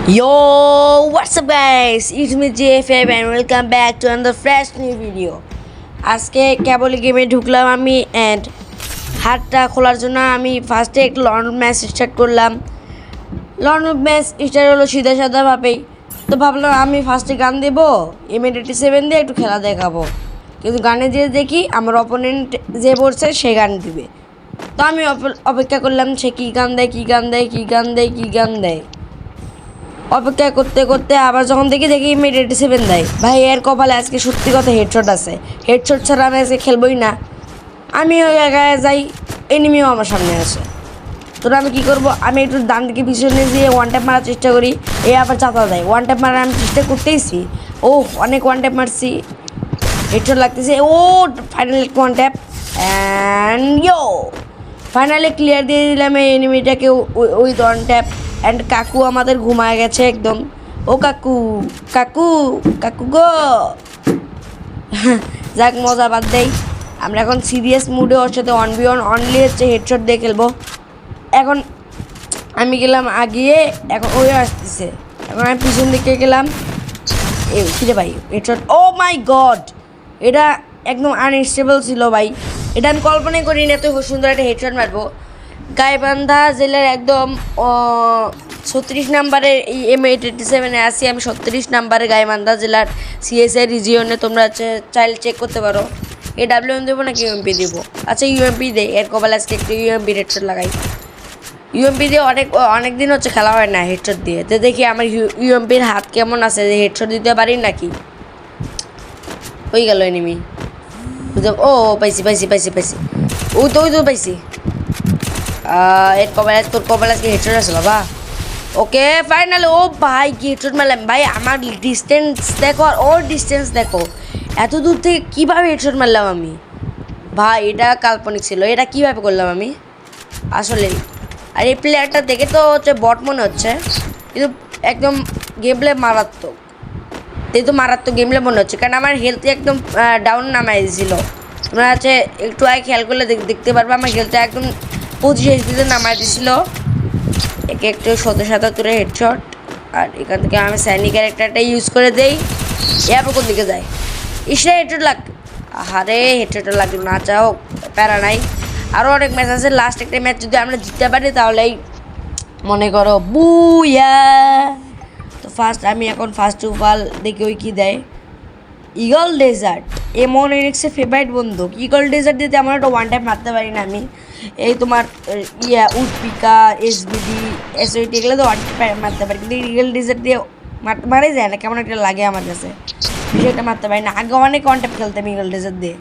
Yo, what's up guys? It's me JFM and welcome back to another fresh new video. আজকে কেবল গেমে ঢুকলাম আমি and হাতটা খোলার জন্য আমি ফার্স্টে একটা লং ম্যাচ স্টার্ট করলাম। লং ম্যাচ স্টার্ট হলো সিধা সাদাভাবেই। তো ভাবলাম আমি ফার্স্টে গান দেবো, M87 দিয়ে একটু খেলা দেখাবো। কিন্তু গানে দিয়ে দেখি আমার অপোনেন্ট যে পড়ছে সে গান দিবে। তো আমি অপেক্ষা করলাম সে কী গান দেয়। অপেক্ষা করতে করতে আবার যখন দেখি M87 দেয়। ভাই এর কপালে আজকে সত্যি কথা হেডশট আছে। হেডশট ছাড়া আমি আজকে খেলবই না। আমি ওই জায়গায় যাই, এনিমিও আমার সামনে আসে। তোরা আমি কী করবো, আমি একটু ডান দিকে পিছনে দিয়ে ওয়ান ট্যাপ মারার চেষ্টা করি। আবার চাপা দেয়, ওয়ান ট্যাপ মারার আমি চেষ্টা করতেইছি। অনেক ওয়ান ট্যাপ মারছি, হেডশট লাগতেছে। Finally one tap and finally clear দিয়ে দিলাম এই এনিমিটাকে উইথ ওয়ান ট্যাপ। অ্যান্ড কাকু আমাদের ঘুমায় গেছে একদম। কাকু গো যাক, মজা বাদ দেই। আমরা এখন সিরিয়াস মুডে ওর সাথে 1v1 অনলি হচ্ছে হেডশট দিয়ে খেলবো। এখন আমি গেলাম আগিয়ে, এখন ওই আসতেছে। এখন আমি পিছন দিকে গেলাম। কিরে ভাই হেডশট, মাই গড, এটা একদম আনস্টেবল ছিল ভাই। এটা আমি কল্পনাই করিনি এত সুন্দর একটা হেডশট মারবো। গাইবান্ধা জেলার একদম 36 নাম্বারের এই M87 আছি আমি। 37 নাম্বারে গাইবান্ধা জেলার CSI রিজিয়নে। তোমরা চাইলে চেক করতে পারো। WM দেবো নাকি UMP দেবো? আচ্ছা UMP দেয়। এর কপালে আজকে একটু UMP হেডশট লাগাই। UMP দিয়ে অনেক দিন হচ্ছে খেলা হয় না হেডশট দিয়ে। তো দেখি আমার UMPর হাত কেমন আছে, যে হেডশট দিতে পারি নাকি। হয়ে গেল এনিমি। পাইছি। তো পাইছি। এর তোর কপালে আজকে হেডশট আছে বাবা। ওকে ফাইনাল। ভাই কি হেডশট মারলাম ভাই, আমার ডিস্টেন্স দেখো আর ওর ডিস্টেন্স দেখো। এত দূর থেকে কীভাবে হেডশট মারলাম আমি ভাই, এটা কাল্পনিক ছিল। এটা কীভাবে করলাম আমি আসলে। আর এই প্লেয়ারটা দেখে তো হচ্ছে বট মনে হচ্ছে, কিন্তু একদম গেমপ্লে মারাত্মক। গেমপ্লে মনে হচ্ছে, কারণ আমার হেলথ একদম ডাউন নামাই দিয়েছিল। তোমরা হচ্ছে একটু আগে খেয়াল করলে দেখতে পারবে আমার হেলথটা একদম 25 HP নামাই দিয়েছিল। একে একটু 77 হেডশট। আর এখান থেকে আমি স্যানি ক্যারেক্টারটা ইউজ করে দেই। এবার কোন দিকে যায়, হেডশট লাগ। হেডশটটা লাগলো না, চাও প্যারা নাই। আরও অনেক ম্যাচ আছে। লাস্ট একটা ম্যাচ যদি আমরা জিততে পারি তাহলেই মনে করো বুয়া। তো আমি এখন ফার্স্ট উপাল দেখি ওই কী দেয়। ইগল ডেজার্ট M1NX ফেভারিট বন্ধু। ইগল ডেজার্ট দিতে আমার একটা ওয়ান টাইম মারতে পারি না আমি। এই তোমার উডপিকা SBD SOT এগুলো তো ওয়ান টাইম মারতে পারি, কিন্তু ইগল ডেজার্ট দিয়ে মারে যায় না, কেমন একটা লাগে আমার কাছে। বিষয়টা মারতে পারি না। আগে অনেক ওয়ান টাইম খেলতাম ইগল ডেজার্ট দিয়ে।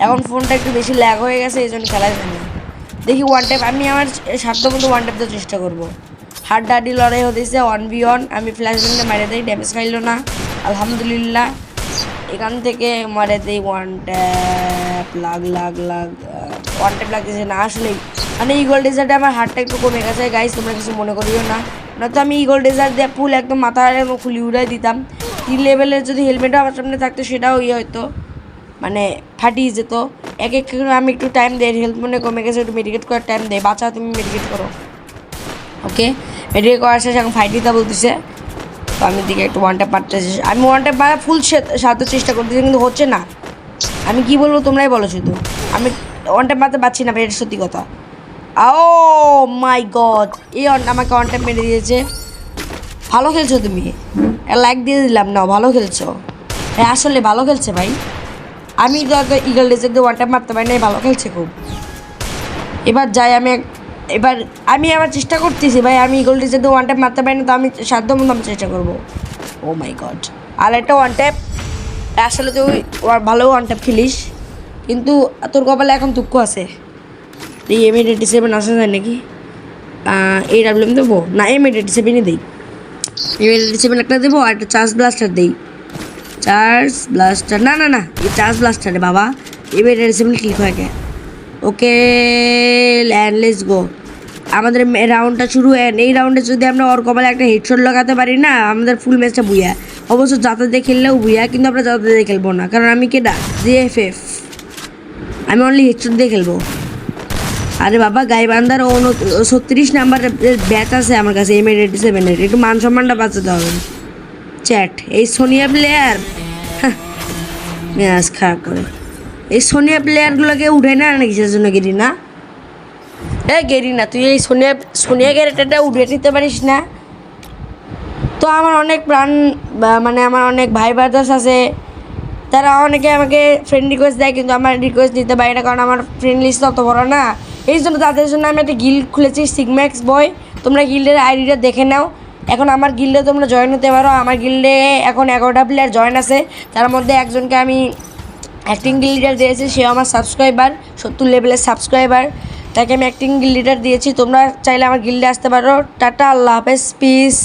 এখন ফোনটা একটু বেশি ল্যাগ হয়ে গেছে, এই জন্য খেলা যায় না। দেখি ওয়ান টাইম আমি আমার সাধ্য মতো ওয়ান টাইম দেওয়ার চেষ্টা করবো। হাড্ডাহাড্ডি লড়াই হতেছে 1v1। আমি ফ্ল্যাশ ব্যান্ডে মারে দিই, ড্যামেজ খাইলো না আলহামদুলিল্লাহ। এখান থেকে মারে দিই ওয়ান ট্যাপ। ওয়ান ট্যাপ লাগতেছে না আসলেই। মানে ইগল ডেজার্টে আমার হাতটা একটু কমে গেছে গাইস, তোমরা কিছু মনে করিও না। নয়তো আমি ইগল ডেজার্ট দিয়ে ফুল একদম মাথার খুলি উড়াই দিতাম। 3 লেভেলের যদি হেলমেটও আমার সামনে থাকতো সেটাও হয়তো মানে ফাটিয়ে যেত। এক আমি একটু টাইম দেয়, হেলথ মনে কমে গেছে, একটু মেডিকেট করার টাইম দেয়। বাচ্চা তুমি মেডিকেট করো। ওকে মেডিকেট করার শেষে এখন ফাইট দিতে বলতেছে। তো আমি দিকে একটু ওয়ান ট্যাপ মারতেছি। আমি ওয়ান ট্যাপ মারা ফুল সাথে চেষ্টা করতেছি, কিন্তু হচ্ছে না। আমি কি বলবো তোমরাই বলো শুধু। আমি ওয়ান ট্যাপ মারতে পারছি না ভাই, এটা সত্যি কথা। মাই গড, আমাকে ওয়ান ট্যাপ মেরে দিয়েছে। ভালো খেলছো তুমি, লাইক দিয়ে দিলাম। না ভালো খেলছো ভাই, আসলে ভালো খেলছে ভাই। আমি ইগল ডেজার্ট দিয়ে ওয়ান ট্যাপ মারতে পারি না, ভালো খেলছে খুব। এবার যাই আমি আবার চেষ্টা করতেছি ভাই। আমি ইগল ডেজার্ট দিয়ে ওয়ান ট্যাপ মারতে পারি না, তো আমি সাধ্য মতো আমি চেষ্টা করবো। মাই গড, আর একটা ওয়ান ট্যাপ। আসলে তুই ভালো ওয়ান ট্যাপ খেলিস, কিন্তু তোর কপালে এখন দুঃখ আছে। এই M87 আসা যায় নাকি? WM দেবো না, M87ই দিই। M87 একটা দেবো, আর একটা চার্জ ব্লাস্টার দিই। না এই চার্জ ব্লাস্টারে বাবা। M87 ক্লিক হয়ে গে। Okay let's go. আমাদের রাউন্ডটা শুরু। এই রাউন্ডে যদি আমরা ওর কপালে একটা হেডশট লাগাতে পারি না, আমাদের ফুল ম্যাচটা বুইয়া। অবশ্য যাতে দিয়ে খেললেও বুইয়া, কিন্তু আমরা যাতে দিয়ে খেলবো না, কারণ আমি কেডা JFF। আমি অনলি হেডশট দিয়ে খেলবো। আরে বাবা গাইবান্ধার 36 নাম্বার ব্যাচ আছে আমার কাছে M87 একটু মান সম্মানটা বাঁচাতে হবে। চ্যাট এই সোনিয়া প্লেয়ার মেয়াজ খারাপ করে এই সোনিয়া প্লেয়ারগুলোকে উঠে না কিসের জন্য গেরি না গেরি না তুই এই সোনিয়া ক্যারেক্টারটা উঠে নিতে পারিস না। তো আমার অনেক মানে আমার অনেক ভাই ব্রাদার্স আছে, তারা অনেকে আমাকে ফ্রেন্ড রিকোয়েস্ট দেয়, কিন্তু আমার রিকোয়েস্ট দিতে পারি না কারণ আমার ফ্রেন্ড লিস্ট অত বড় না। এই জন্য তাদের জন্য আমি একটা গিল্ড খুলেছি সিগম্যাক্স বয়। তোমরা গিল্ডের আইডিটা দেখে নাও। এখন আমার গিল্ডে তোমরা জয়েন হতে পারো। আমার গিল্ডে এখন 11টা প্লেয়ার জয়েন আছে, তার মধ্যে একজনকে আমি অ্যাক্টিং গিল্ড লিডার দিয়েছি, সে আমার সাবস্ক্রাইবার 70 লেভেলের সাবস্ক্রাইবার, তাকে আমি অ্যাক্টিং গিল্ড লিডার দিয়েছি। তোমরা চাইলে আমার গিল্ডে আসতে পারো। টাটা, আল্লাহ হাফেজ, পিস।